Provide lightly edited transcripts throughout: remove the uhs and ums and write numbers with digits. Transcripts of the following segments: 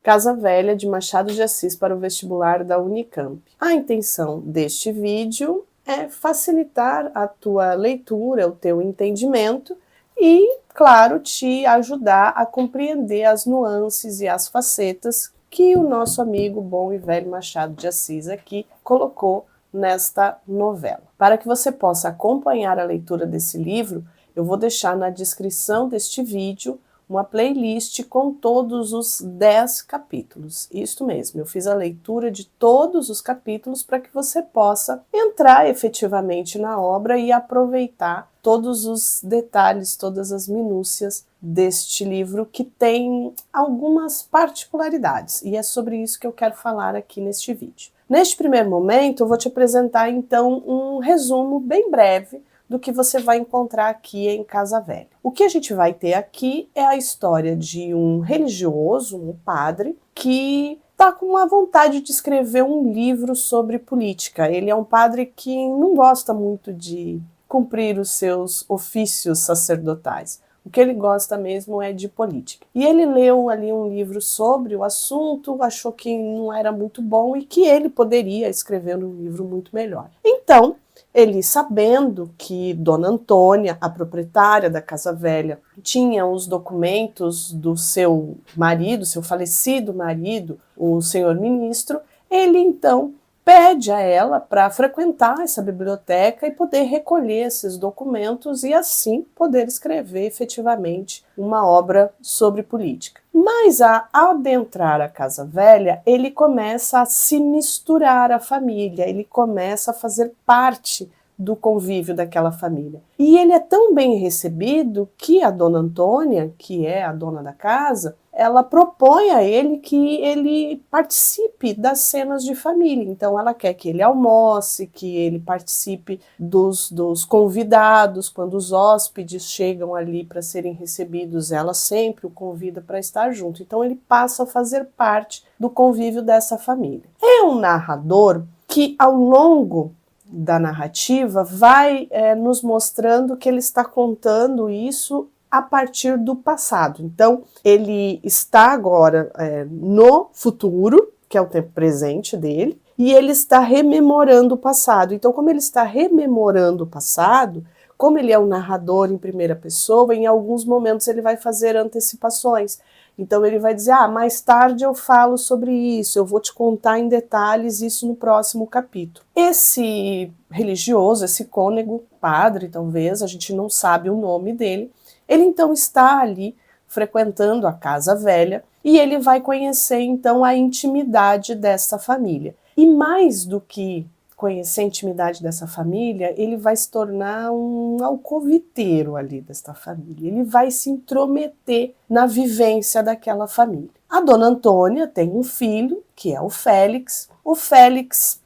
Casa Velha, de Machado de Assis, para o vestibular da Unicamp. A intenção deste vídeo é facilitar a tua leitura, o teu entendimento e, claro, te ajudar a compreender as nuances e as facetas que o nosso amigo bom e velho Machado de Assis aqui colocou nesta novela. Para que você possa acompanhar a leitura desse livro, eu vou deixar na descrição deste vídeo uma playlist com todos os 10 capítulos. Isto mesmo, eu fiz a leitura de todos os capítulos para que você possa entrar efetivamente na obra e aproveitar todos os detalhes, todas as minúcias deste livro que tem algumas particularidades. E é sobre isso que eu quero falar aqui neste vídeo. Neste primeiro momento, eu vou te apresentar então um resumo bem breve do que você vai encontrar aqui em Casa Velha. O que a gente vai ter aqui é a história de um religioso, um padre, que está com a vontade de escrever um livro sobre política. Ele é um padre que não gosta muito de cumprir os seus ofícios sacerdotais. O que ele gosta mesmo é de política. E ele leu ali um livro sobre o assunto, achou que não era muito bom e que ele poderia escrever um livro muito melhor. Então, ele, sabendo que Dona Antônia, a proprietária da Casa Velha, tinha os documentos do seu marido, seu falecido marido, o senhor ministro, ele então pede a ela para frequentar essa biblioteca e poder recolher esses documentos e assim poder escrever efetivamente uma obra sobre política. Mas ao adentrar a Casa Velha, ele começa a se misturar à família, ele começa a fazer parte do convívio daquela família. E ele é tão bem recebido que a Dona Antônia, que é a dona da casa, ela propõe a ele que ele participe das cenas de família. Então ela quer que ele almoce, que ele participe dos convidados, quando os hóspedes chegam ali para serem recebidos, ela sempre o convida para estar junto. Então ele passa a fazer parte do convívio dessa família. É um narrador que ao longo da narrativa vai nos mostrando que ele está contando isso a partir do passado. Então, ele está agora no futuro, que é o tempo presente dele, e ele está rememorando o passado. Então, como ele está rememorando o passado, como ele é um narrador em primeira pessoa, em alguns momentos ele vai fazer antecipações. Então ele vai dizer, mais tarde eu falo sobre isso, eu vou te contar em detalhes isso no próximo capítulo. Esse religioso, esse cônego, padre talvez, a gente não sabe o nome dele, ele então está ali frequentando a Casa Velha e ele vai conhecer então a intimidade dessa família. E mais do que conhecer a intimidade dessa família, ele vai se tornar um alcoviteiro ali desta família. Ele vai se intrometer na vivência daquela família. A Dona Antônia tem um filho, que é o Félix. O Félix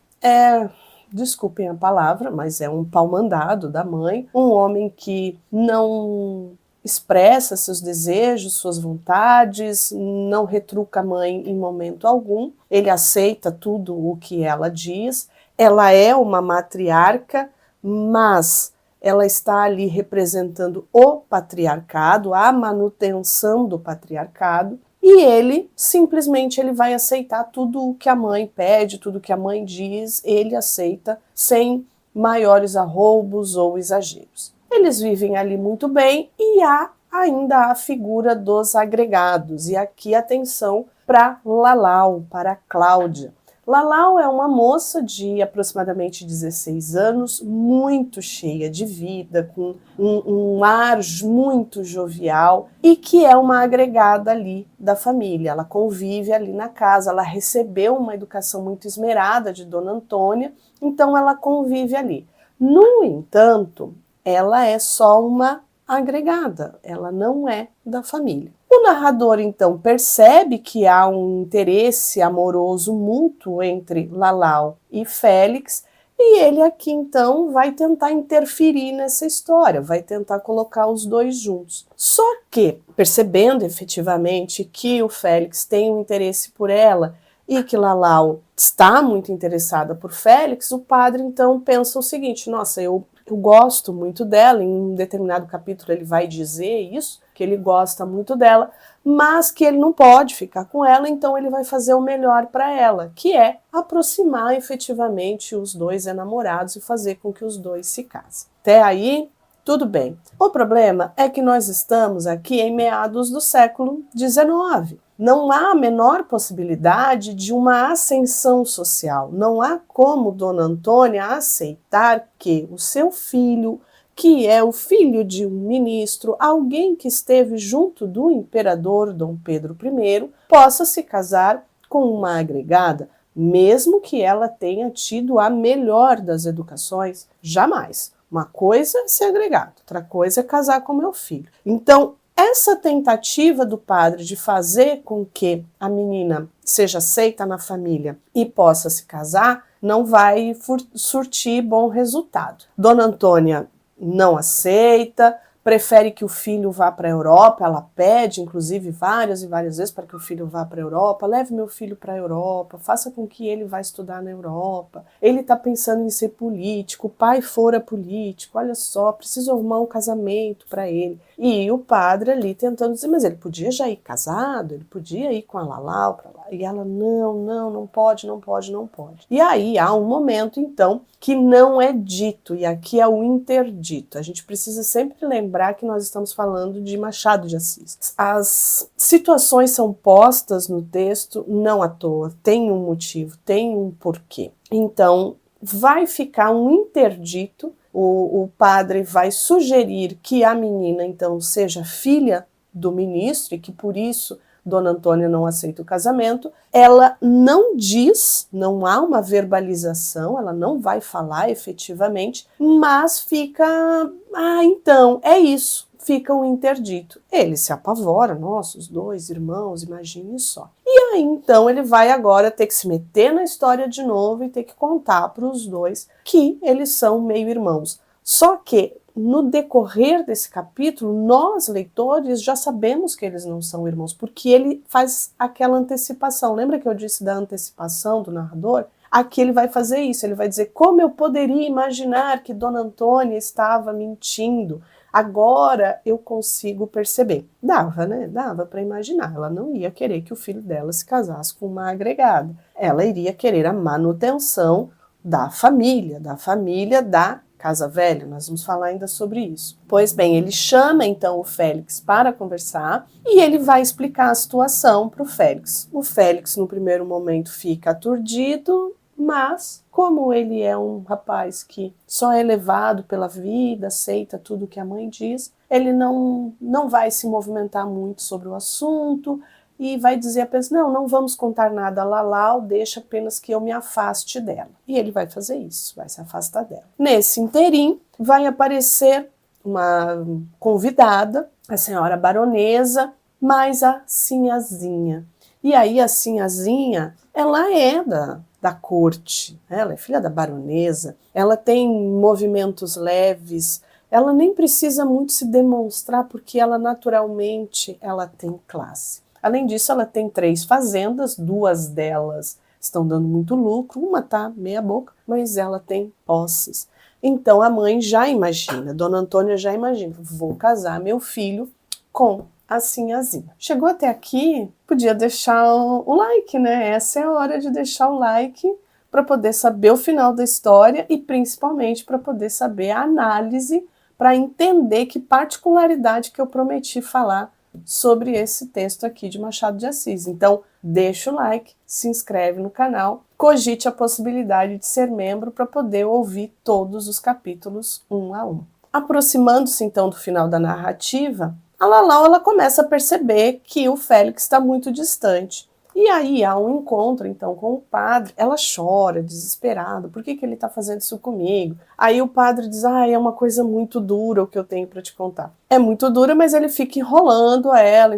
desculpem a palavra, mas é um pau-mandado da mãe, um homem que não expressa seus desejos, suas vontades, não retruca a mãe em momento algum, ele aceita tudo o que ela diz. Ela é uma matriarca, mas ela está ali representando o patriarcado, a manutenção do patriarcado, e ele simplesmente vai aceitar tudo o que a mãe pede, tudo o que a mãe diz, ele aceita sem maiores arroubos ou exageros. Eles vivem ali muito bem e há ainda a figura dos agregados, e aqui atenção para Lalau, para Cláudia. Lalau é uma moça de aproximadamente 16 anos, muito cheia de vida, com um ar muito jovial e que é uma agregada ali da família. Ela convive ali na casa, ela recebeu uma educação muito esmerada de Dona Antônia, então ela convive ali. No entanto, ela é só uma agregada, ela não é da família. O narrador, então, percebe que há um interesse amoroso mútuo entre Lalau e Félix, e ele aqui, então, vai tentar interferir nessa história, vai tentar colocar os dois juntos. Só que, percebendo efetivamente que o Félix tem um interesse por ela e que Lalau está muito interessada por Félix, o padre, então, pensa o seguinte, nossa, eu gosto muito dela, em um determinado capítulo ele vai dizer isso, que ele gosta muito dela, mas que ele não pode ficar com ela, então ele vai fazer o melhor para ela, que é aproximar efetivamente os dois enamorados e fazer com que os dois se casem. Até aí, tudo bem. O problema é que nós estamos aqui em meados do século XIX. Não há a menor possibilidade de uma ascensão social. Não há como Dona Antônia aceitar que o seu filho, que é o filho de um ministro, alguém que esteve junto do imperador Dom Pedro I, possa se casar com uma agregada, mesmo que ela tenha tido a melhor das educações. Jamais. Uma coisa é ser agregado, outra coisa é casar com meu filho. Então, essa tentativa do padre de fazer com que a menina seja aceita na família e possa se casar não vai surtir bom resultado. Dona Antônia não aceita, prefere que o filho vá para a Europa, ela pede, inclusive, várias e várias vezes para que o filho vá para a Europa, leve meu filho para a Europa, faça com que ele vá estudar na Europa, ele está pensando em ser político, o pai fora político, olha só, preciso arrumar um casamento para ele. E o padre ali tentando dizer, mas ele podia já ir casado, ele podia ir com a Lalau para lá. E ela, não pode. E aí há um momento, então, que não é dito, e aqui é o interdito. A gente precisa sempre lembrar que nós estamos falando de Machado de Assis. As situações são postas no texto não à toa, tem um motivo, tem um porquê. Então, vai ficar um interdito. O padre vai sugerir que a menina, então, seja filha do ministro e que, por isso, Dona Antônia não aceita o casamento. Ela não diz, não há uma verbalização, ela não vai falar efetivamente, mas fica, então, é isso, fica um interdito. Ele se apavora, nossa, os dois irmãos, imagine só. E aí, então, ele vai agora ter que se meter na história de novo e ter que contar para os dois que eles são meio-irmãos. Só que, no decorrer desse capítulo, nós, leitores, já sabemos que eles não são irmãos, porque ele faz aquela antecipação. Lembra que eu disse da antecipação do narrador? Aqui ele vai fazer isso, ele vai dizer, como eu poderia imaginar que Dona Antônia estava mentindo? Agora eu consigo perceber. Dava, né? Dava para imaginar. Ela não ia querer que o filho dela se casasse com uma agregada. Ela iria querer a manutenção da família da Casa Velha. Nós vamos falar ainda sobre isso. Pois bem, ele chama então o Félix para conversar e ele vai explicar a situação para o Félix. O Félix, no primeiro momento, fica aturdido, mas como ele é um rapaz que só é levado pela vida, aceita tudo que a mãe diz, ele não vai se movimentar muito sobre o assunto e vai dizer apenas, não vamos contar nada a Lalau, deixa apenas que eu me afaste dela. E ele vai fazer isso, vai se afastar dela. Nesse interim, vai aparecer uma convidada, a senhora baronesa, mais a Sinhazinha. E aí a Sinhazinha, ela é da corte, ela é filha da baronesa, ela tem movimentos leves, ela nem precisa muito se demonstrar porque ela naturalmente ela tem classe. Além disso, ela tem 3 fazendas, 2 delas estão dando muito lucro, uma tá meia boca, mas ela tem posses. Então a mãe já imagina, Dona Antônia já imagina, vou casar meu filho com a Sinhazinha. Chegou até aqui, podia deixar o like, né? Essa é a hora de deixar o like para poder saber o final da história e principalmente para poder saber a análise, para entender que particularidade que eu prometi falar sobre esse texto aqui de Machado de Assis. Então, deixa o like, se inscreve no canal, cogite a possibilidade de ser membro para poder ouvir todos os capítulos um a um. Aproximando-se então do final da narrativa, a Lalau ela começa a perceber que o Félix está muito distante. E aí há um encontro, então, com o padre. Ela chora, desesperada. Por que ele está fazendo isso comigo? Aí o padre diz, é uma coisa muito dura o que eu tenho para te contar. É muito dura, mas ele fica enrolando ela,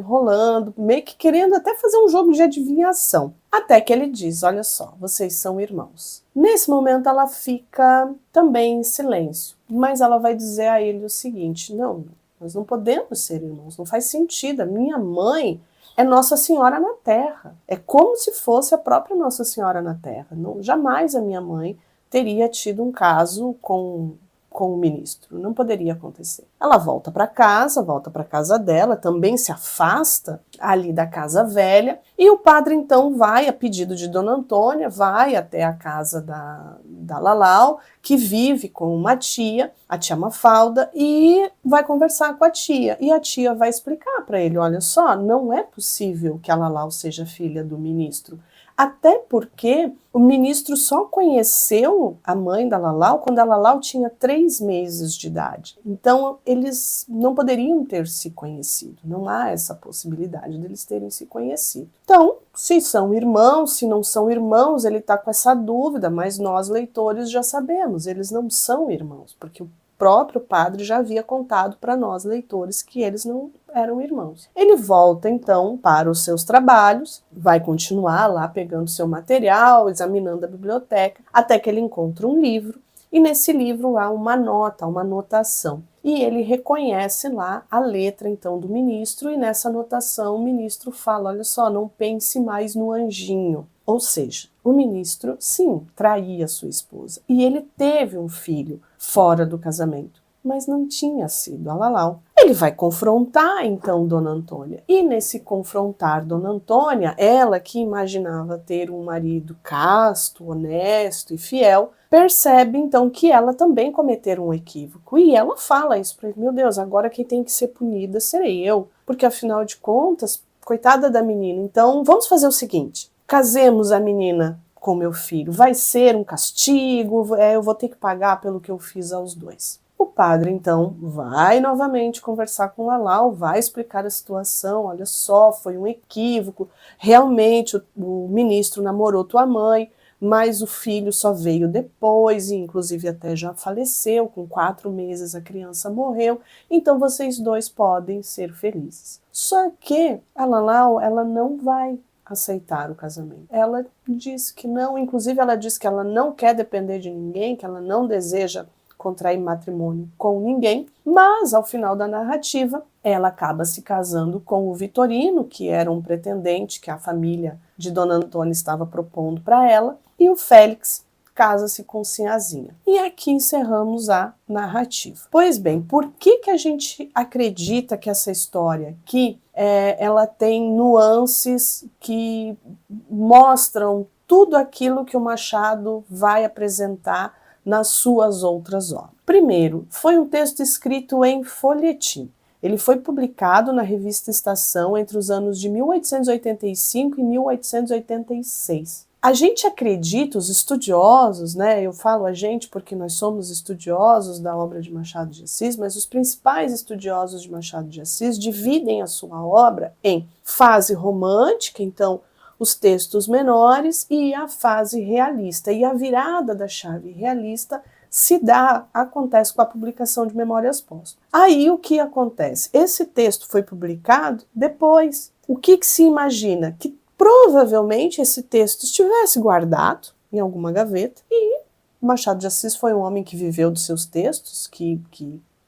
meio que querendo até fazer um jogo de adivinhação. Até que ele diz, olha só, vocês são irmãos. Nesse momento ela fica também em silêncio. Mas ela vai dizer a ele o seguinte, não, nós não podemos ser irmãos, não faz sentido. A minha mãe é Nossa Senhora na Terra. É como se fosse a própria Nossa Senhora na Terra. Não, jamais a minha mãe teria tido um caso com com o ministro, não poderia acontecer. Ela volta para casa dela, também se afasta ali da casa velha, e o padre então vai, a pedido de Dona Antônia, vai até a casa da Lalau, que vive com uma tia, a tia Mafalda, e vai conversar com a tia. E a tia vai explicar para ele, olha só, não é possível que a Lalau seja filha do ministro. Até porque o ministro só conheceu a mãe da Lalau quando a Lalau tinha 3 meses de idade. Então, eles não poderiam ter se conhecido. Não há essa possibilidade deles terem se conhecido. Então, se são irmãos, se não são irmãos, ele está com essa dúvida, mas nós, leitores, já sabemos, eles não são irmãos, porque o próprio padre já havia contado para nós, leitores, que eles não eram irmãos. Ele volta, então, para os seus trabalhos, vai continuar lá pegando seu material, examinando a biblioteca, até que ele encontra um livro, e nesse livro há uma nota, uma anotação. E ele reconhece lá a letra, então, do ministro, e nessa anotação o ministro fala, olha só, não pense mais no anjinho. Ou seja, o ministro, sim, traía sua esposa. E ele teve um filho fora do casamento, mas não tinha sido a Lalau. Ele vai confrontar, então, Dona Antônia. E nesse confrontar Dona Antônia, ela que imaginava ter um marido casto, honesto e fiel, percebe, então, que ela também cometeu um equívoco. E ela fala isso para ele, meu Deus, agora quem tem que ser punida serei eu. Porque, afinal de contas, coitada da menina. Então, vamos fazer o seguinte, casemos a menina com meu filho, vai ser um castigo, eu vou ter que pagar pelo que eu fiz aos dois. O padre, então, vai novamente conversar com Lalau, vai explicar a situação, olha só, foi um equívoco, realmente o ministro namorou tua mãe, mas o filho só veio depois, e inclusive até já faleceu, com 4 meses a criança morreu, então vocês dois podem ser felizes. Só que a Lalau, ela não vai aceitar o casamento. Ela diz que não, inclusive ela diz que ela não quer depender de ninguém, que ela não deseja contrair matrimônio com ninguém, mas ao final da narrativa ela acaba se casando com o Vitorino, que era um pretendente que a família de Dona Antônia estava propondo para ela, e o Félix casa-se com Sinhazinha. E aqui encerramos a narrativa. Pois bem, por que a gente acredita que essa história aqui ela tem nuances que mostram tudo aquilo que o Machado vai apresentar nas suas outras obras? Primeiro, foi um texto escrito em folhetim. Ele foi publicado na revista Estação entre os anos de 1885 e 1886. A gente acredita, os estudiosos, né, eu falo a gente porque nós somos estudiosos da obra de Machado de Assis, mas os principais estudiosos de Machado de Assis dividem a sua obra em fase romântica, então os textos menores, e a fase realista. E a virada da chave realista acontece com a publicação de Memórias Póstumas. Aí o que acontece? Esse texto foi publicado depois. O que se imagina? Que provavelmente esse texto estivesse guardado em alguma gaveta e Machado de Assis foi um homem que viveu dos seus textos, que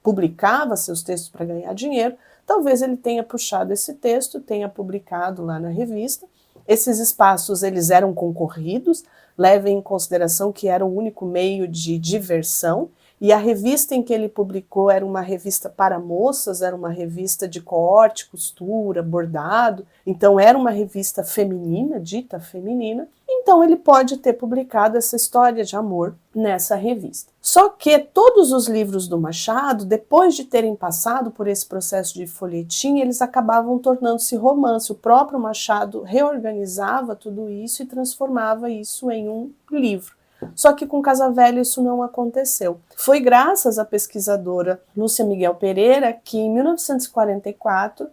publicava seus textos para ganhar dinheiro. Talvez ele tenha puxado esse texto, tenha publicado lá na revista. Esses espaços eles eram concorridos, levem em consideração que era o único meio de diversão, e a revista em que ele publicou era uma revista para moças, era uma revista de corte, costura, bordado, então era uma revista feminina, dita feminina, então ele pode ter publicado essa história de amor nessa revista. Só que todos os livros do Machado, depois de terem passado por esse processo de folhetim, eles acabavam tornando-se romance. O próprio Machado reorganizava tudo isso e transformava isso em um livro. Só que com Casa Velha isso não aconteceu. Foi graças à pesquisadora Lúcia Miguel Pereira que em 1944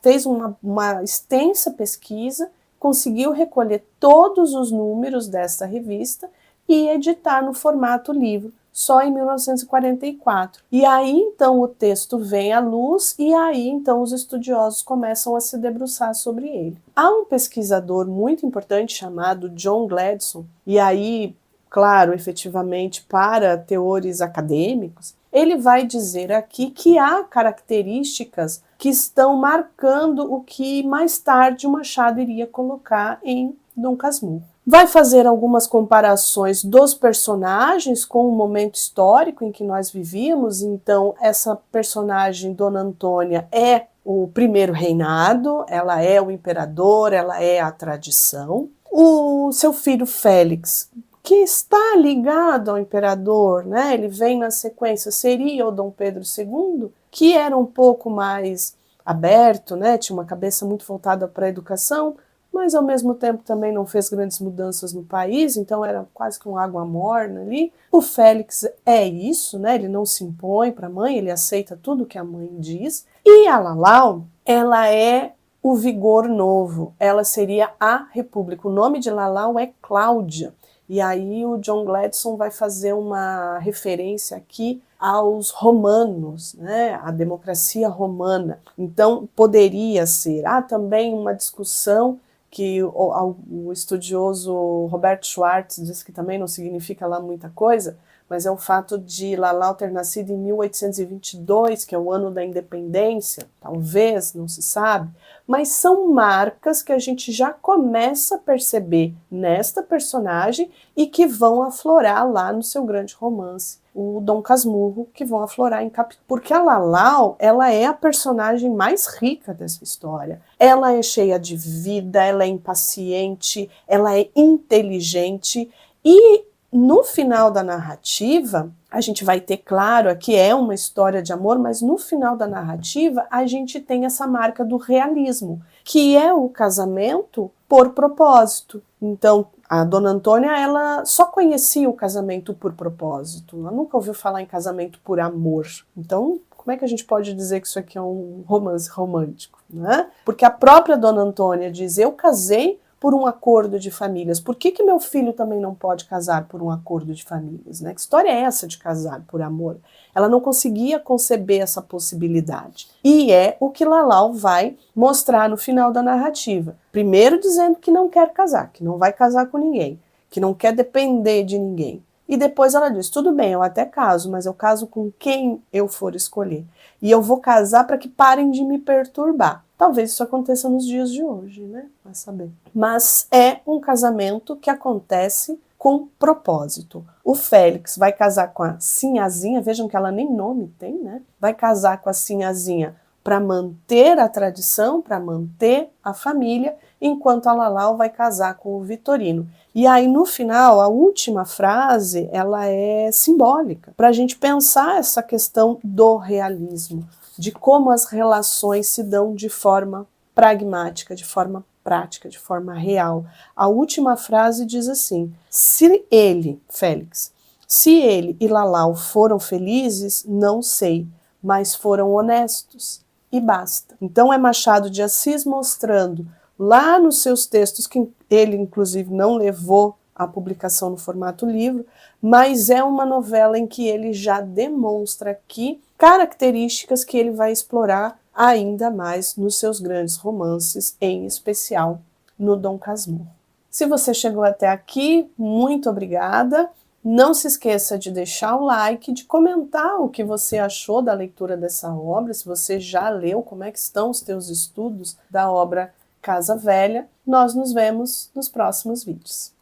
fez uma extensa pesquisa, conseguiu recolher todos os números desta revista e editar no formato livro, só em 1944. E aí, então, o texto vem à luz e aí, então, os estudiosos começam a se debruçar sobre ele. Há um pesquisador muito importante chamado John Gladstone, e aí, claro, efetivamente, para teores acadêmicos, ele vai dizer aqui que há características que estão marcando o que mais tarde o Machado iria colocar em Dom Casmurro. Vai fazer algumas comparações dos personagens com o momento histórico em que nós vivíamos. Então, essa personagem, Dona Antônia, é o primeiro reinado, ela é o imperador, ela é a tradição. O seu filho Félix, que está ligado ao imperador, né? Ele vem na sequência, seria o Dom Pedro II, que era um pouco mais aberto, né? Tinha uma cabeça muito voltada para a educação, mas ao mesmo tempo também não fez grandes mudanças no país, então era quase que um água morna ali. O Félix é isso, né? Ele não se impõe para a mãe, ele aceita tudo que a mãe diz. E a Lalau, ela é o vigor novo, ela seria a República. O nome de Lalau é Cláudia. E aí o John Gladstone vai fazer uma referência aqui aos romanos, né, a democracia romana. Então poderia ser. Há também uma discussão que o estudioso Robert Schwartz diz que também não significa lá muita coisa, mas é o fato de Lalau ter nascido em 1822, que é o ano da independência, talvez, não se sabe, mas são marcas que a gente já começa a perceber nesta personagem e que vão aflorar lá no seu grande romance, o Dom Casmurro, que vão aflorar em capítulo. Porque a Lalau, ela é a personagem mais rica dessa história. Ela é cheia de vida, ela é impaciente, ela é inteligente e no final da narrativa, a gente vai ter, claro, aqui é uma história de amor, mas no final da narrativa a gente tem essa marca do realismo, que é o casamento por propósito. Então, a Dona Antônia, ela só conhecia o casamento por propósito, ela nunca ouviu falar em casamento por amor. Então, como é que a gente pode dizer que isso aqui é um romance romântico, né? Porque a própria Dona Antônia diz, eu casei por um acordo de famílias. Por que meu filho também não pode casar por um acordo de famílias? Né? Que história é essa de casar por amor? Ela não conseguia conceber essa possibilidade. E é o que Lalau vai mostrar no final da narrativa. Primeiro dizendo que não quer casar, que não vai casar com ninguém, que não quer depender de ninguém. E depois ela diz, tudo bem, eu até caso, mas eu caso com quem eu for escolher. E eu vou casar para que parem de me perturbar. Talvez isso aconteça nos dias de hoje, né? Vai saber. Mas é um casamento que acontece com propósito. O Félix vai casar com a Sinhazinha, vejam que ela nem nome tem, né? Vai casar com a Sinhazinha para manter a tradição, para manter a família, enquanto a Lalau vai casar com o Vitorino. E aí, no final, a última frase, ela é simbólica, para a gente pensar essa questão do realismo, de como as relações se dão de forma pragmática, de forma prática, de forma real. A última frase diz assim, se ele, Félix, se ele e Lalau foram felizes, não sei, mas foram honestos, e basta. Então é Machado de Assis mostrando lá nos seus textos, que ele inclusive não levou à publicação no formato livro, mas é uma novela em que ele já demonstra aqui características que ele vai explorar ainda mais nos seus grandes romances, em especial no Dom Casmurro. Se você chegou até aqui, muito obrigada. Não se esqueça de deixar o like, de comentar o que você achou da leitura dessa obra, se você já leu, como é que estão os teus estudos da obra Casa Velha. Nós nos vemos nos próximos vídeos.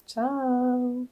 Tchau!